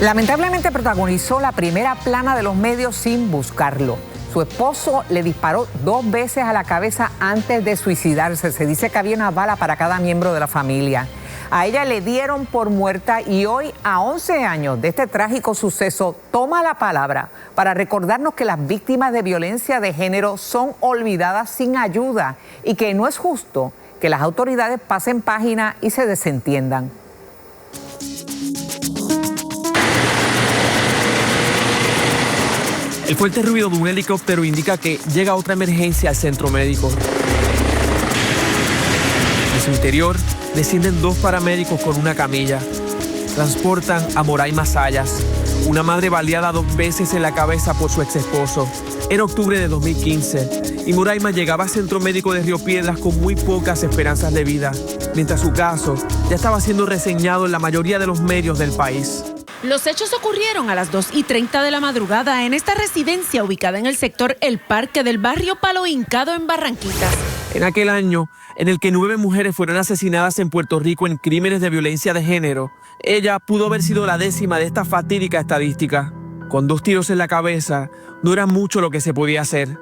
Lamentablemente protagonizó la primera plana de los medios sin buscarlo. Su esposo le disparó 2 veces a la cabeza antes de suicidarse. Se dice que había una bala para cada miembro de la familia. A ella le dieron por muerta y hoy, a 11 años de este trágico suceso, toma la palabra para recordarnos que las víctimas de violencia de género son olvidadas sin ayuda y que no es justo que las autoridades pasen página y se desentiendan. El fuerte ruido de un helicóptero indica que llega otra emergencia al centro médico. En su interior descienden 2 paramédicos con una camilla. Transportan a Moraima Sayas, una madre baleada 2 veces en la cabeza por su ex esposo. Era octubre de 2015 y Moraima llegaba al centro médico de Río Piedras con muy pocas esperanzas de vida, mientras su caso ya estaba siendo reseñado en la mayoría de los medios del país. Los hechos ocurrieron a las 2:30 de la madrugada en esta residencia ubicada en el sector El Parque del barrio Palo Hincado en Barranquitas. En aquel año, en el que 9 mujeres fueron asesinadas en Puerto Rico en crímenes de violencia de género, ella pudo haber sido la 10ª de esta fatídica estadística. Con 2 tiros en la cabeza, no era mucho lo que se podía hacer.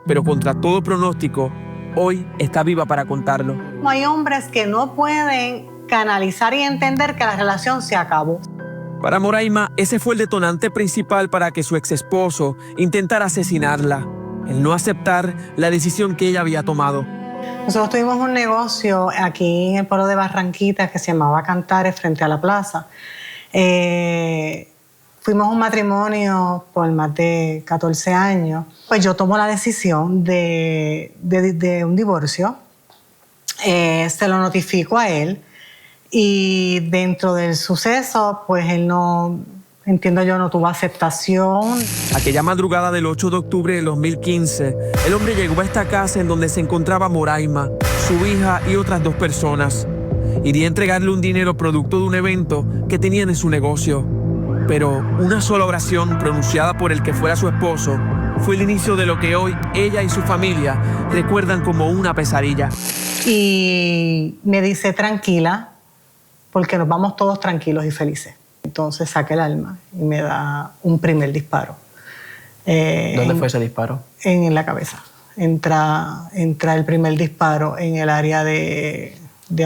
Pero contra todo pronóstico, hoy está viva para contarlo. No hay hombres que no pueden canalizar y entender que la relación se acabó. Para Moraima, ese fue el detonante principal para que su ex esposo intentara asesinarla, el no aceptar la decisión que ella había tomado. Nosotros tuvimos un negocio aquí en el pueblo de Barranquitas que se llamaba Cantares frente a la plaza. Fuimos un matrimonio por más de 14 años. Pues yo tomo la decisión de un divorcio. Se lo notifico a él. Y dentro del suceso, pues él no, entiendo yo, no tuvo aceptación. Aquella madrugada del 8 de octubre de 2015, el hombre llegó a esta casa en donde se encontraba Moraima, su hija y otras 2 personas. Iría a entregarle un dinero producto de un evento que tenían en su negocio. Pero una sola oración pronunciada por el que fuera su esposo fue el inicio de lo que hoy ella y su familia recuerdan como una pesadilla. Y me dice, tranquila, porque nos vamos todos tranquilos y felices. Entonces saca el arma y me da un primer disparo. ¿Dónde fue ese disparo? En la cabeza. Entra el primer disparo en el área de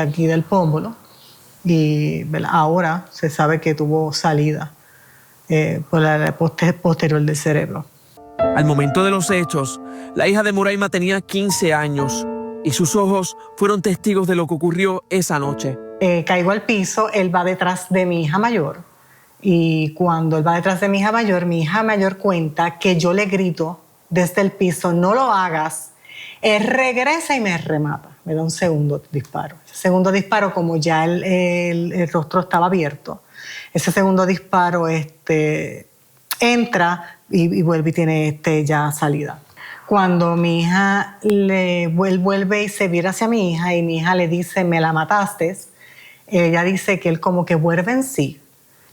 aquí del pómulo y ahora se sabe que tuvo salida por la posterior del cerebro. Al momento de los hechos, la hija de Moraima tenía 15 años y sus ojos fueron testigos de lo que ocurrió esa noche. Caigo al piso, él va detrás de mi hija mayor y cuando él va detrás de mi hija mayor cuenta que yo le grito desde el piso, no lo hagas. Él regresa y me remata, me da un segundo disparo. Ese segundo disparo, como ya el rostro estaba abierto, ese segundo disparo entra y vuelve y tiene ya salida. Cuando mi hija vuelve y se vira hacia mi hija y mi hija le dice, me la mataste, ella dice que él como que vuelve en sí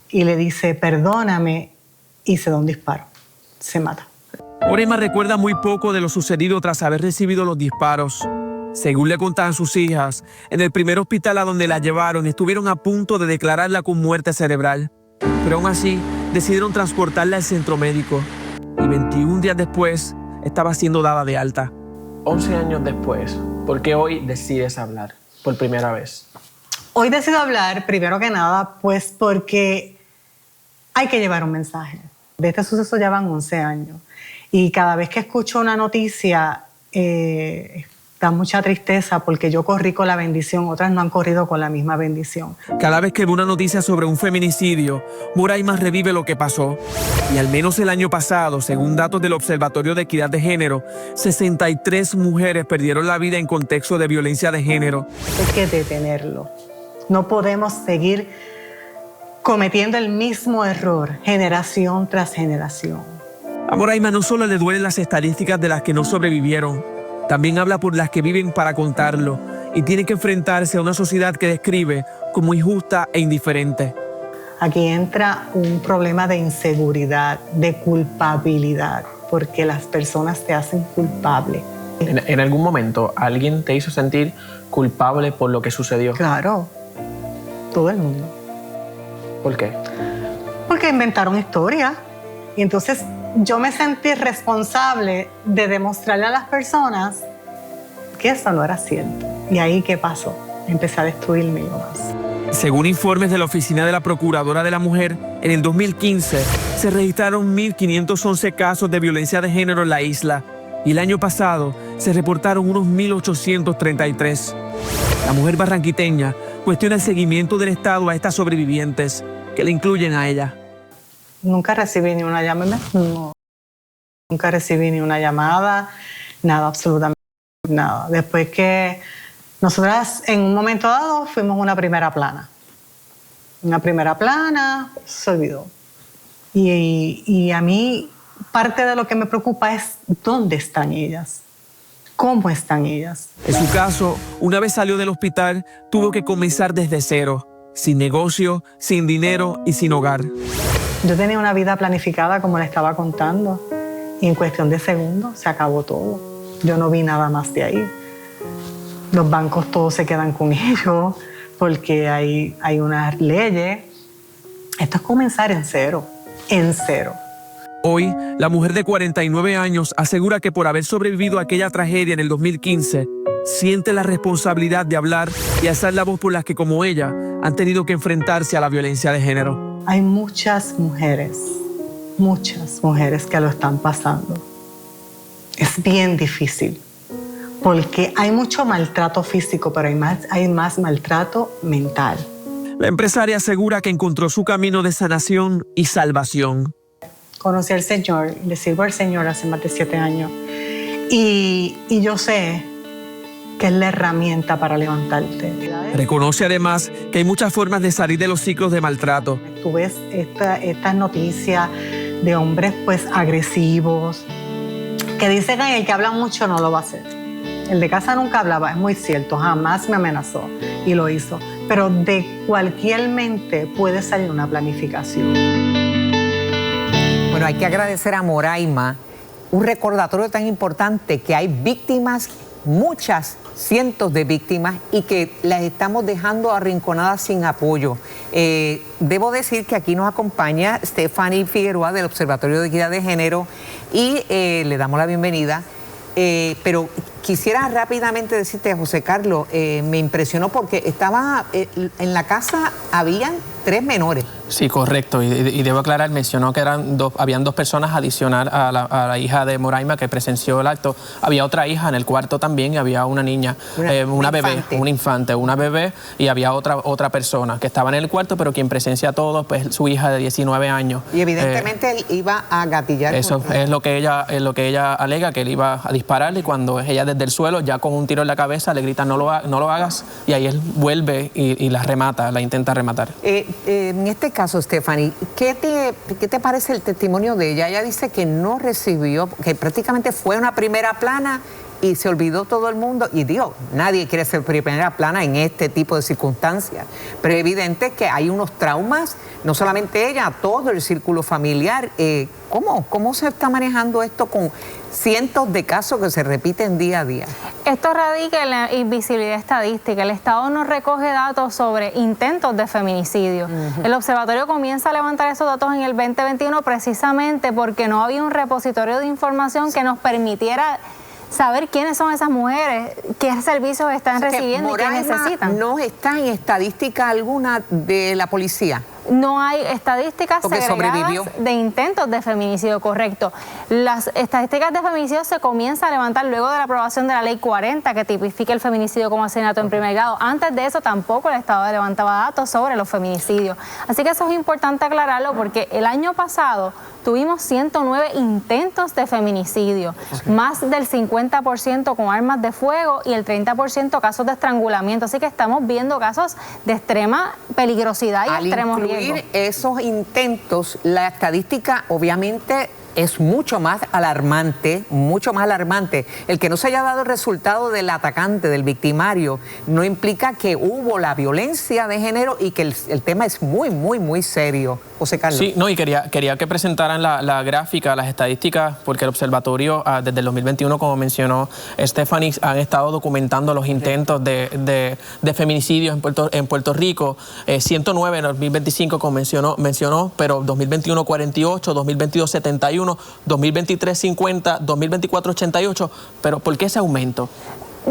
y le dice, perdóname, y se da un disparo, se mata. Moraima recuerda muy poco de lo sucedido tras haber recibido los disparos. Según le contaban sus hijas, en el primer hospital a donde la llevaron estuvieron a punto de declararla con muerte cerebral. Pero aún así decidieron transportarla al centro médico y 21 días después estaba siendo dada de alta. 11 años después, ¿por qué hoy decides hablar por primera vez? Hoy decido hablar, primero que nada, pues porque hay que llevar un mensaje. De este suceso ya van 11 años. Y cada vez que escucho una noticia, da mucha tristeza porque yo corrí con la bendición, otras no han corrido con la misma bendición. Cada vez que ve una noticia sobre un feminicidio, Moraima revive lo que pasó. Y al menos el año pasado, según datos del Observatorio de Equidad de Género, 63 mujeres perdieron la vida en contexto de violencia de género. Hay que detenerlo. No podemos seguir cometiendo el mismo error generación tras generación. A Moraima no solo le duelen las estadísticas de las que no sobrevivieron, también habla por las que viven para contarlo y tiene que enfrentarse a una sociedad que describe como injusta e indiferente. Aquí entra un problema de inseguridad, de culpabilidad, porque las personas te hacen culpable. ¿En algún momento alguien te hizo sentir culpable por lo que sucedió? Claro, todo el mundo. ¿Por qué? Porque porque inventaron historia. Y entonces yo me sentí responsable de demostrarle a las personas que eso no era cierto. Y ahí, ¿qué pasó? Empecé a destruirme yo más. Según informes de la Oficina de la Procuradora de la Mujer, en el 2015 se registraron 1.511 casos de violencia de género en la isla y el año pasado se reportaron unos 1.833. La mujer barranquiteña cuestiona el seguimiento del Estado a estas sobrevivientes que le incluyen a ella. Nunca recibí ni una llamada, no. Nunca recibí ni una llamada, nada, absolutamente nada. Después que nosotras en un momento dado fuimos una primera plana. Una primera plana, se olvidó. Y a mí parte de lo que me preocupa es dónde están ellas, cómo están ellas. En su caso, una vez salió del hospital, tuvo que comenzar desde cero, sin negocio, sin dinero y sin hogar. Yo tenía una vida planificada, como le estaba contando, y en cuestión de segundos se acabó todo. Yo no vi nada más de ahí. Los bancos todos se quedan con ellos porque hay unas leyes. Esto es comenzar en cero, en cero. Hoy, la mujer de 49 años asegura que por haber sobrevivido a aquella tragedia en el 2015, siente la responsabilidad de hablar y alzar la voz por las que, como ella, han tenido que enfrentarse a la violencia de género. Hay muchas mujeres que lo están pasando. Es bien difícil, porque hay mucho maltrato físico, pero hay más maltrato mental. La empresaria asegura que encontró su camino de sanación y salvación. Conocí al Señor, le sirvo al Señor hace más de 7 años. Y yo sé que es la herramienta para levantarte. Reconoce además que hay muchas formas de salir de los ciclos de maltrato. Tú ves estas noticias de hombres pues agresivos, que dicen que el que habla mucho no lo va a hacer. El de casa nunca hablaba, es muy cierto, jamás me amenazó y lo hizo. Pero de cualquier mente puede salir una planificación. Bueno, hay que agradecer a Moraima un recordatorio tan importante que hay víctimas, muchas, cientos de víctimas, y que las estamos dejando arrinconadas sin apoyo. Debo decir que aquí nos acompaña Stephanie Figueroa del Observatorio de Equidad de Género y le damos la bienvenida. Pero quisiera rápidamente decirte, José Carlos, me impresionó porque estaba en la casa, habían 3 menores. Sí, correcto. Y debo aclarar, mencionó que habían 2 personas adicional a la hija de Moraima que presenció el acto. Había otra hija en el cuarto también y había una niña, una bebé, un infante, una bebé, y había otra persona que estaba en el cuarto, pero quien presencia todo, pues su hija de 19 años. Y evidentemente él iba a gatillar. Eso es lo que ella alega, que él iba a dispararle, y cuando ella desde el suelo, ya con un tiro en la cabeza, le grita no lo hagas, y ahí él vuelve y la remata, la intenta rematar. En este caso, Stephanie, ¿qué te parece el testimonio de ella? Ella dice que no recibió, que prácticamente fue una primera plana y se olvidó todo el mundo. Y digo, nadie quiere ser primera plana en este tipo de circunstancias. Pero es evidente que hay unos traumas, no solamente ella, todo el círculo familiar. ¿Cómo se está manejando esto con cientos de casos que se repiten día a día? Esto radica en la invisibilidad estadística. El Estado no recoge datos sobre intentos de feminicidio. El observatorio comienza a levantar esos datos en el 2021 precisamente porque no había un repositorio de información que nos permitiera saber quiénes son esas mujeres, qué servicios están recibiendo y qué necesitan. ¿No está en estadística alguna de la policía? No hay estadísticas porque segregadas sobrevivió de intentos de feminicidio, correcto. Las estadísticas de feminicidio se comienzan a levantar luego de la aprobación de la Ley 40, que tipifica el feminicidio como asesinato en primer grado. Antes de eso tampoco el Estado levantaba datos sobre los feminicidios. Así que eso es importante aclararlo porque el año pasado tuvimos 109 intentos de feminicidio, más del 50% con armas de fuego y el 30% casos de estrangulamiento. Así que estamos viendo casos de extrema peligrosidad y extremo riesgo. Esos intentos, la estadística obviamente es mucho más alarmante, El que no se haya dado el resultado del atacante, del victimario, no implica que hubo la violencia de género y que el tema es muy serio. José Carlos. Sí, no, y quería que presentaran la gráfica, las estadísticas, porque el observatorio desde el 2021, como mencionó Stephanie, han estado documentando los intentos de feminicidios en Puerto Rico. 109 en el 2025, como mencionó, pero 2021 48, 2022 71, 2023 50, 2024 88. Pero ¿por qué ese aumento?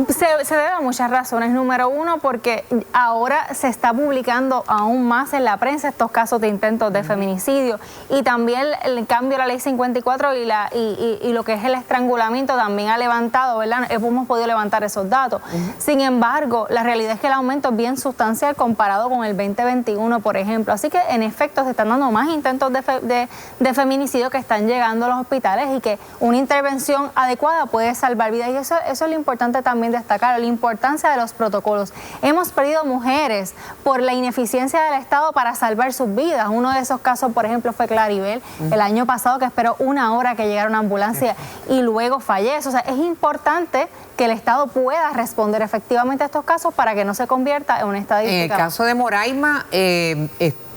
Se debe a muchas razones. Número uno, porque ahora se está publicando aún más en la prensa estos casos de intentos de feminicidio, y también el cambio de la ley 54 y lo que es el estrangulamiento también ha levantado, ¿verdad? Hemos podido levantar esos datos. Sin embargo, la realidad es que el aumento es bien sustancial comparado con el 2021, por ejemplo. Así que en efecto se están dando más intentos de feminicidio que están llegando a los hospitales, y que una intervención adecuada puede salvar vidas. Y eso es lo importante también destacar, la importancia de los protocolos. Hemos perdido mujeres por la ineficiencia del Estado para salvar sus vidas. Uno de esos casos, por ejemplo, fue Claribel, el año pasado, que esperó 1 hora que llegara una ambulancia y luego fallece. O sea, es importante que el Estado pueda responder efectivamente a estos casos para que no se convierta en una estadística. En el caso de Moraima,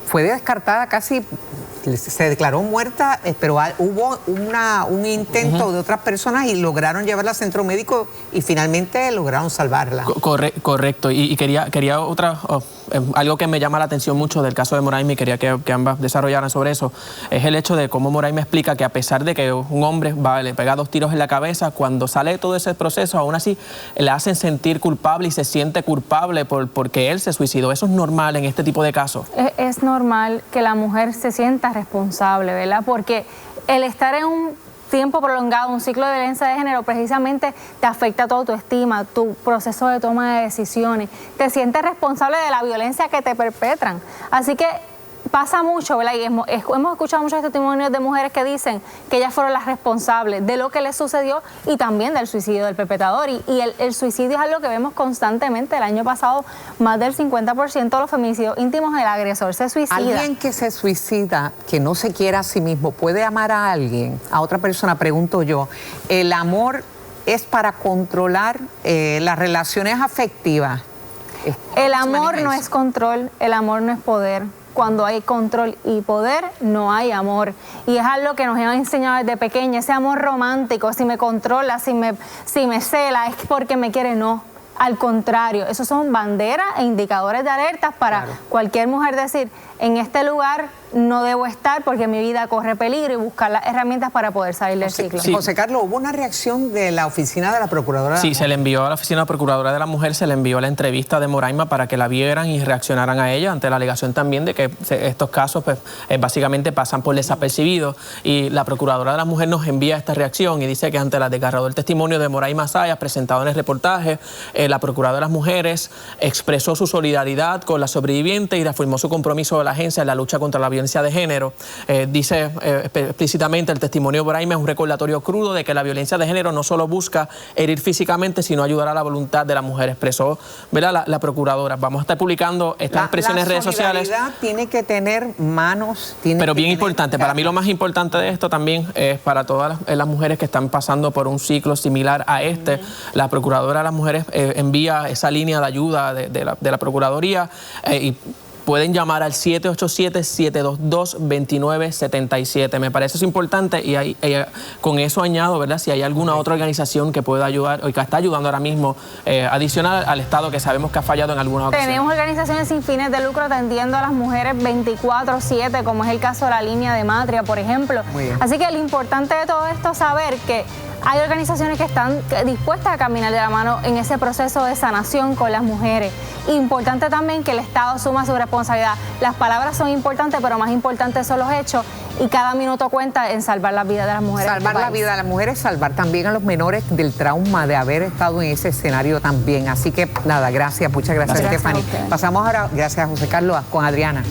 fue descartada casi, se declaró muerta, pero hubo un intento de otras personas y lograron llevarla al centro médico y finalmente lograron salvarla. Correcto. Y quería algo que me llama la atención mucho del caso de Moraima, y quería que ambas desarrollaran sobre eso, es el hecho de cómo Moraima explica que a pesar de que un hombre le pega 2 tiros en la cabeza, cuando sale todo ese proceso, aún así le hacen sentir culpable y se siente culpable porque él se suicidó. ¿Eso es normal en este tipo de casos? Es normal que la mujer se sienta responsable, ¿verdad? Porque el estar en un tiempo prolongado, un ciclo de violencia de género, precisamente te afecta tu autoestima, tu proceso de toma de decisiones, te sientes responsable de la violencia que te perpetran. Así que pasa mucho, ¿verdad? Y hemos escuchado muchos testimonios de mujeres que dicen que ellas fueron las responsables de lo que les sucedió y también del suicidio del perpetrador. Y el suicidio es algo que vemos constantemente. El año pasado, más del 50% de los feminicidios íntimos, el agresor se suicida. ¿Alguien que se suicida, que no se quiera a sí mismo, puede amar a alguien, a otra persona? Pregunto yo. ¿El amor es para controlar las relaciones afectivas? El amor no es control, el amor no es poder. Cuando hay control y poder, no hay amor. Y es algo que nos han enseñado desde pequeña, ese amor romántico, si me controla, si me cela, es porque me quiere. No. Al contrario, esos son banderas e indicadores de alertas para cualquier mujer decir, en este lugar no debo estar porque mi vida corre peligro, y buscar las herramientas para poder salir del ciclo. Sí. José Carlos, ¿hubo una reacción de la oficina de la Procuradora? Sí, se le envió a la oficina de la Procuradora de la Mujer, se le envió la entrevista de Moraima para que la vieran y reaccionaran a ella, ante la alegación también de que estos casos pues, básicamente pasan por desapercibidos, y la Procuradora de la Mujer nos envía esta reacción y dice que ante la desgarrador testimonio de Moraima Sayas presentado en el reportaje, la Procuradora de las Mujeres expresó su solidaridad con la sobreviviente y reafirmó su compromiso de la agencia en la lucha contra la violencia de género. Dice explícitamente el testimonio de Moraima es un recordatorio crudo de que la violencia de género no solo busca herir físicamente, sino ayudar a la voluntad de la mujer, expresó, ¿verdad?, la Procuradora. Vamos a estar publicando estas expresiones en redes sociales. La solidaridad tiene que tener manos. Pero bien importante, para mí lo más importante de esto también es para todas las mujeres que están pasando por un ciclo similar a este. La Procuradora de las Mujeres envía esa línea de ayuda de la Procuraduría y pueden llamar al 787-722-2977. Me parece eso importante, y con eso añado, ¿verdad?, si hay alguna otra organización que pueda ayudar o que está ayudando ahora mismo, adicional al Estado, que sabemos que ha fallado en algunas ocasiones. Tenemos organizaciones sin fines de lucro atendiendo a las mujeres 24/7, como es el caso de la línea de Matria, por ejemplo. Así que lo importante de todo esto es saber que hay organizaciones que están dispuestas a caminar de la mano en ese proceso de sanación con las mujeres. Importante también que el Estado asuma su responsabilidad. Las palabras son importantes, pero más importantes son los hechos, y cada minuto cuenta en salvar la vida de las mujeres. Salvar la vida de las mujeres, salvar también a los menores del trauma de haber estado en ese escenario también. Así que nada, gracias, muchas gracias, Stephanie. Pasamos ahora, gracias a José Carlos, con Adriana.